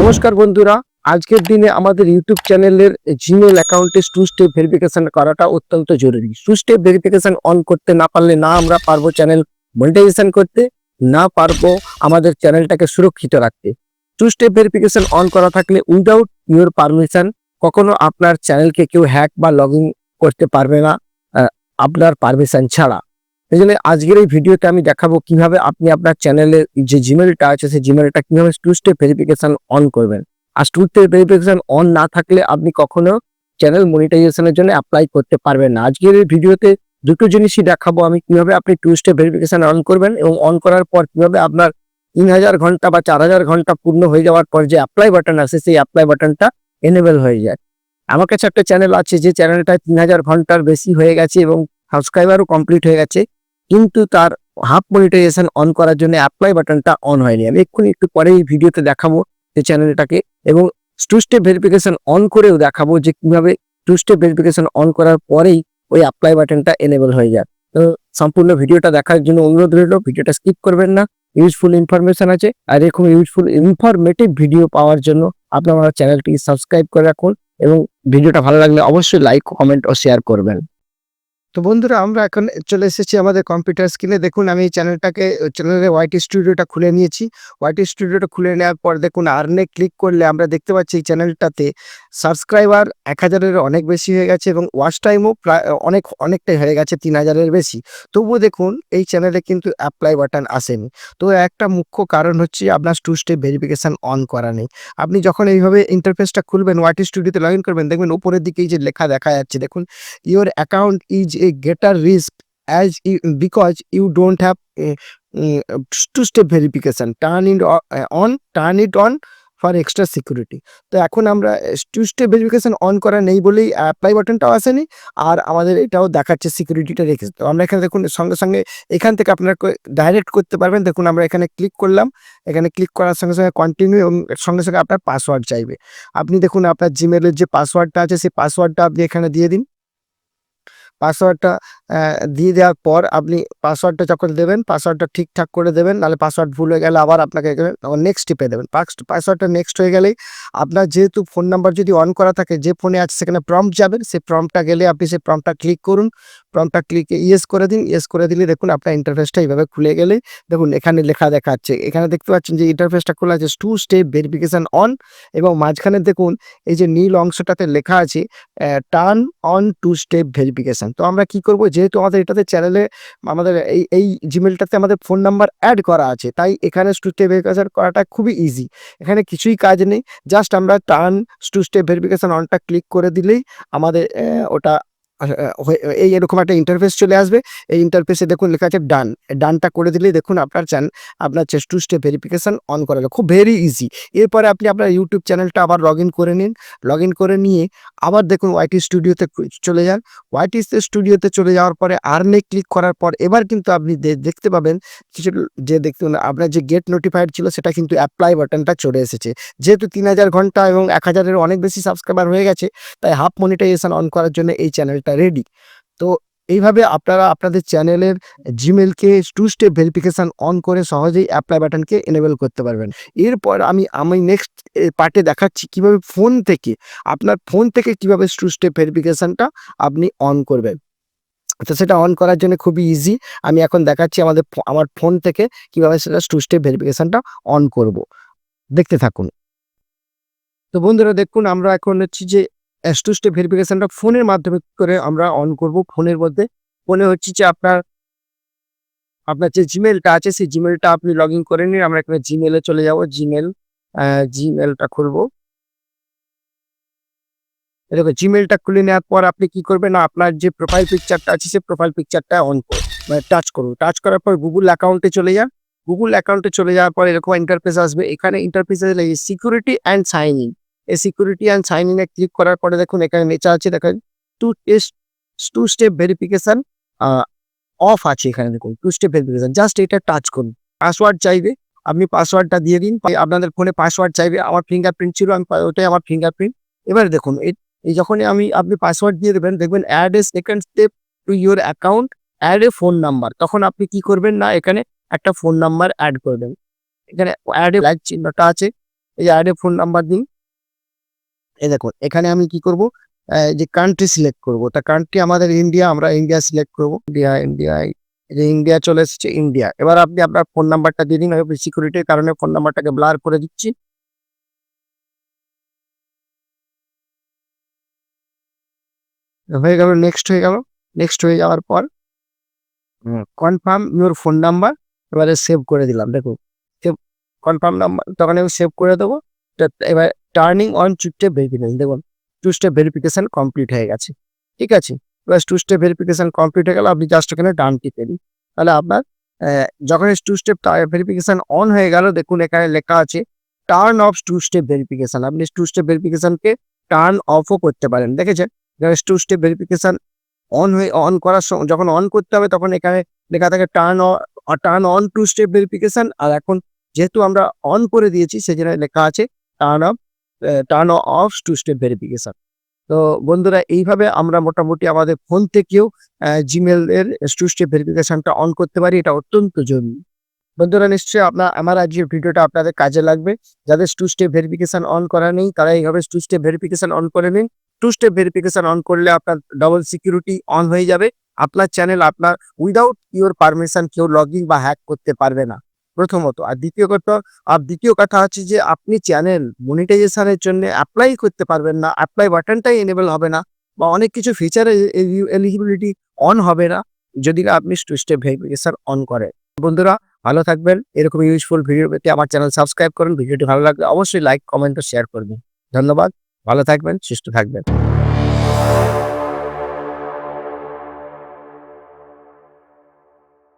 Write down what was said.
নমস্কার বন্ধুরা, আজকের দিনে আমাদের ইউটিউব চ্যানেলের জিমেল অ্যাকাউন্টে টু স্টেপ ভেরিফিকেশন করাটা অত্যন্ত জরুরি। টু স্টেপ ভেরিফিকেশন অন করতে না পারলে না আমরা পারবো চ্যানেল মনিটাইজেশন করতে, না পারবো আমাদের চ্যানেলটাকে সুরক্ষিত রাখতে। টু স্টেপ ভেরিফিকেশন অন করা থাকলে উইদাউট ইউর পারমিশন কখনো আপনার চ্যানেলকে কেউ হ্যাক বা লগ ইন করতে পারবে না আপনার পারমিশন ছাড়া। এই জন্য আজকের এই ভিডিওতে আমি দেখাবো কিভাবে আপনি আপনার চ্যানেলের যে জিমেলটা আছে সেই জিমেলটা কিভাবে টু স্টেপ ভেরিফিকেশন অন করবেন। আর টু স্টেপ ভেরিফিকেশন অন না থাকলে আপনি কখনো চ্যানেল মনিটাইজেশনের জন্য অ্যাপ্লাই করতে পারবেন না। আজকের এই ভিডিওতে দুটো জিনিসই দেখাবো আমি, কিভাবে আপনি টু স্টেপ ভেরিফিকেশন অন করবেন এবং অন করার পর কিভাবে আপনার 3000 ঘন্টা বা 4000 ঘন্টা পূর্ণ হয়ে যাওয়ার পর যে অ্যাপ্লাই বাটন আছে সেই অ্যাপ্লাই বাটনটা এনেবল হয়ে যায়। আমার কাছে একটা চ্যানেল আছে যে চ্যানেলটায় 3000 ঘন্টার বেশি হয়ে গেছে এবং সাবস্ক্রাইবারও কমপ্লিট হয়ে গেছে, কিন্তু তার হাফ মনিটাইজেশন অন করার জন্য অ্যাপ্লাই বাটনটা অন হয়নি। আমি এক্ষুনি একটু পরে এই ভিডিওতে দেখাবো যে চ্যানেলটাকে, এবং টু স্টেপ ভেরিফিকেশন অন করেও দেখাবো যে কিভাবে টু স্টেপ ভেরিফিকেশন অন করার পরেই ওই অ্যাপ্লাই বাটনটা এনেবল হয়ে যায়। তো সম্পূর্ণ ভিডিওটা দেখার জন্য অনুরোধ রইল, ভিডিওটা স্কিপ করবেন না। ইউজফুল ইনফরমেশন আছে, আর এরকম ইউজফুল ইনফরমেটিভ ভিডিও পাওয়ার জন্য আপনার আমার চ্যানেলটি সাবস্ক্রাইব করে রাখুন এবং ভিডিওটা ভালো লাগলে অবশ্যই লাইক, কমেন্ট ও শেয়ার করবেন। তো বন্ধুরা, আমরা এখন চলে এসেছি আমাদের কম্পিউটার স্ক্রিনে। দেখুন আমি চ্যানেলের ওয়াইটি স্টুডিওটা খুলে নিয়েছি। ওয়াইটি স্টুডিওটা খুলে নেওয়ার পর দেখুন আর্নে ক্লিক করলে আমরা দেখতে পাচ্ছি এই চ্যানেলটাতে সাবস্ক্রাইবার 1000-এর অনেক বেশি হয়ে গেছে এবং ওয়াচ টাইমও প্রায় অনেকটাই হয়ে গেছে, 3000-এর বেশি। তবুও দেখুন এই চ্যানেলে কিন্তু অ্যাপ্লাই বাটন আসেনি। তো একটা মুখ্য কারণ হচ্ছে আপনার টু স্টেপ ভেরিফিকেশন অন করা নেই। আপনি যখন এইভাবে ইন্টারফেসটা খুলবেন, ওয়াইটি স্টুডিওতে লগ ইন করবেন, দেখবেন উপরের দিকে এই যে লেখা দেখা যাচ্ছে, দেখুন your account is a greater risk because you don't have a two-step verification. Turn it on for extra security. তো এখন আমরা টু স্টেপ ভেরিফিকেশন অন করা নেই বলেই অ্যাপ্লাই বাটনটাও আসেনি, আর আমাদের এটাও দেখাচ্ছে সিকিউরিটিটা রেখেছে। তো আমরা এখানে দেখুন সঙ্গে সঙ্গে এখান থেকে আপনারা ডাইরেক্ট করতে পারবেন। দেখুন আমরা এখানে ক্লিক করলাম, এখানে ক্লিক করার সঙ্গে সঙ্গে কন্টিনিউ এবং সঙ্গে সঙ্গে আপনার পাসওয়ার্ড চাইবে। আপনি দেখুন আপনার জিমেলের যে পাসওয়ার্ডটা আছে সেই পাসওয়ার্ডটা আপনি এখানে দিয়ে দিন। পাসওয়ার্ডটা দিয়ে দেওয়ার পর আপনি পাসওয়ার্ডটা যখন দেবেন, পাসওয়ার্ডটা ঠিকঠাক করে দেবেন, নাহলে পাসওয়ার্ড ভুল হয়ে গেলে আবার আপনাকে নেক্সট টিপে দেবেন। পাসওয়ার্ডটা নেক্সট হয়ে গেলেই আপনার যেহেতু ফোন নাম্বার যদি অন করা থাকে, যে ফোনে আছে সেখানে প্রম্পট যাবেন, সেই প্রম্পটটা গেলে আপনি সেই প্রম্পটটা ক্লিক করুন। প্রম্পটটা ক্লিকে ইয়েস করে দিন। ইয়েস করে দিলে দেখুন আপনার ইন্টারফেসটা এইভাবে খুলে গেলে দেখুন এখানে লেখা দেখাচ্ছে, এখানে দেখতে পাচ্ছেন যে ইন্টারফেসটা খোলা আছে টু স্টেপ ভেরিফিকেশন অন, এবং মাঝখানে দেখুন এই যে নীল অংশটাতে লেখা আছে turn on two step verification. তো আমরা কি করব, যেহেতু আমাদের এটাতে চ্যানেলে আমাদের এই জিমেলটাতে আমাদের ফোন নাম্বার অ্যাড করা আছে, তাই এখানে টু স্টেপ ভেরিফিকেশন করাটা খুবই ইজি। এখানে কিছুই কাজ নেই, জাস্ট আমরা টার্ন টু স্টেপ ভেরিফিকেশন অনটা ক্লিক করে দিলেই আমাদের ওটা এই এরকম একটা ইন্টারফেস চলে আসবে। এই ইন্টারফেসে দেখুন লেখা আছে ডান। ডানটা করে দিলেই দেখুন আপনার টু স্টেপ ভেরিফিকেশন অন করা খুব ভেরি ইজি। এরপরে আপনি আপনার ইউটিউব চ্যানেলটা আবার লগ ইন করে নিন। লগ ইন করে নিয়ে আবার দেখুন ওয়াইটি স্টুডিওতে চলে যান। ওয়াইটি স্টুডিওতে চলে যাওয়ার পরে আর্নে ক্লিক করার পর এবার কিন্তু আপনি দেখতে পাবেন কিছু, যে দেখুন আপনার যে গেট নোটিফাইড ছিল সেটা কিন্তু অ্যাপ্লাই বাটনটা চলে এসেছে। যেহেতু 3000 ঘন্টা এবং 1000-এর অনেক বেশি সাবস্ক্রাইবার হয়ে গেছে, তাই হাফ মনিটাইজেশন অন করার জন্য এই চ্যানেলটা রেডি। তো এইভাবে আপনারা আপনাদের চ্যানেলের জিমেলকে টু স্টেপ ভেরিফিকেশন অন করে সহজেই অ্যাপ্লাই বাটনকে এনেবল করতে পারবেন। এরপর আমি নেক্সট পার্টে দেখাচ্ছি কিভাবে আপনার ফোন থেকে কিভাবে টু স্টেপ ভেরিফিকেশনটা আপনি অন করবেন। তো সেটা অন করার জন্য খুবই ইজি। আমি এখন দেখাচ্ছি আমার ফোন থেকে কিভাবে সেটা টু স্টেপ ভেরিফিকেশনটা অন করব। দেখতে থাকুন। তো বন্ধুরা দেখুন, আমরা এখন হচ্ছে যে টু স্টেপ ভেরিফিকেশনটা ফোনের মাধ্যমে করে আমরা অন করব। ফোনের মধ্যে ফোনে হচ্ছে যে আপনার যে জিমেলটা আছে সেই জিমেলটা আপনি লগ ইন করে নিন। আমরা এখানে জিমেলে চলে যাব। জিমেলটা খুলবো। দেখো জিমেলটা খুলে নেওয়ার পর আপনি কি করবেন, না আপনার যে প্রোফাইল পিকচারটা আছে সেই প্রোফাইল পিকচারটা অন করুন, মানে টাচ করুন। টাচ করার পর গুগল অ্যাকাউন্টে চলে যান। গুগল অ্যাকাউন্টে চলে যাওয়ার পর এরকম ইন্টারফেস আসবে। এখানে ইন্টারফেসে সিকিউরিটি অ্যান্ড সাইন ইন, এই সিকিউরিটি অ্যান্ড সাইন ইনে ক্লিক করার পরে দেখুন এখানে লেখা আছে, দেখেন টু স্টেপ ভেরিফিকেশন অফ আছে। এখানে দেখুন টু স্টেপ ভেরিফিকেশন, জাস্ট এটা টাচ করুন। পাসওয়ার্ড চাইবে, আপনি পাসওয়ার্ডটা দিয়ে দিন। আপনাদের ফোনে পাসওয়ার্ড চাইবে, আমার ফিঙ্গারপ্রিন্ট ছিল, ওটাই আমার ফিঙ্গারপ্রিন্ট। এবারে দেখুন এই যখনই আপনি পাসওয়ার্ড দিয়ে দেবেন, দেখবেন add a second step to your account, add a phone number. তখন আপনি কি করবেন, না এখানে একটা ফোন নাম্বার অ্যাড করবেন। এখানে অ্যাড এ লাইক চিহ্নটা আছে, এই যে অ্যাড ফোন নাম্বার দিন। এই দেখুন এখানে আমি কি করব, যে কান্ট্রি সিলেক্ট করব, তা কান্ট্রি আমাদের ইন্ডিয়া, আমরা ইন্ডিয়া সিলেক্ট করব। ইন্ডিয়ায় যে ইন্ডিয়া চলে এসেছে, ইন্ডিয়া। এবার আপনি আপনার ফোন নাম্বারটা দিয়ে দিন। আমি সিকিউরিটির কারণে ফোন নাম্বারটাকে ব্লার করে দিচ্ছি। হয়ে গেল, নেক্সট হয়ে গেল। নেক্সট হয়ে যাওয়ার পর কনফার্ম ইউর ফোন নাম্বার, এবারে সেভ করে দিলাম। দেখুন সেভ কনফার্ম নাম্বার, তখন আমি সেভ করে দেবো। এবার turning on two step verification, দেখুন টু স্টেপ ভেরিফিকেশন কমপ্লিট হয়ে গেছে। ঠিক আছে, এবার টু স্টেপ ভেরিফিকেশন কমপ্লিট হয়ে গেল, আপনি জাস্ট ওখানে ডান টিপে দিন। তাহলে আপনার যখন টু স্টেপ ভেরিফিকেশন অন হয়ে গেল, দেখুন এখানে লেখা আছে turn off two step verification. আপনি টু স্টেপ ভেরিফিকেশনকে টার্ন অফও করতে পারেন। দেখেছেন, টু স্টেপ ভেরিফিকেশন অন করার সময়, যখন অন করতে হবে তখন এখানে লেখা থাকে turn on two step verification. আর এখন যেহেতু আমরা অন করে দিয়েছি, সেজন্য লেখা আছে turn off two step verification. তো বন্ধুরা, এইভাবে আমরা মোটামুটি আমাদের ফোন থেকেও জিমেল এর টু স্টেপ ভেরিফিকেশনটা অন করতে পারি। এটা অত্যন্ত জরুরি। বন্ধুরা, নিশ্চয়ই আমার আজকের ভিডিওটা আপনাদের কাজে লাগবে। যাদের টু স্টেপ ভেরিফিকেশন অন করা নেই, তারা এইভাবে টু স্টেপ ভেরিফিকেশন অন করে নিন। টু স্টেপ ভেরিফিকেশন অন করলে আপনার ডবল সিকিউরিটি অন হয়ে যাবে। আপনার চ্যানেল আপনার উইদাউট ইওর পারমিশন কেউ লগইন বা হ্যাক করতে পারবে না, প্রথমত। আর দ্বিতীয় কথা হচ্ছে যে আপনি চ্যানেল মনিটাইজেশনের জন্য অ্যাপ্লাই করতে পারবেন না, অ্যাপ্লাই বাটনটাই এনেবল হবে না, বা অনেক কিছু ফিচার এলিজিবিলিটি অন হবে না যদি না আপনি টু স্টেপ ভেরিফিকেশন অন করেন। বন্ধুরা, ভালো থাকবেন। এরকম ইউজফুল ভিডিও পেতে আমার চ্যানেল সাবস্ক্রাইব করুন। ভিডিওটি ভালো লাগলে অবশ্যই লাইক, কমেন্ট ও শেয়ার করবেন। ধন্যবাদ। ভালো থাকবেন, সুস্থ থাকবেন।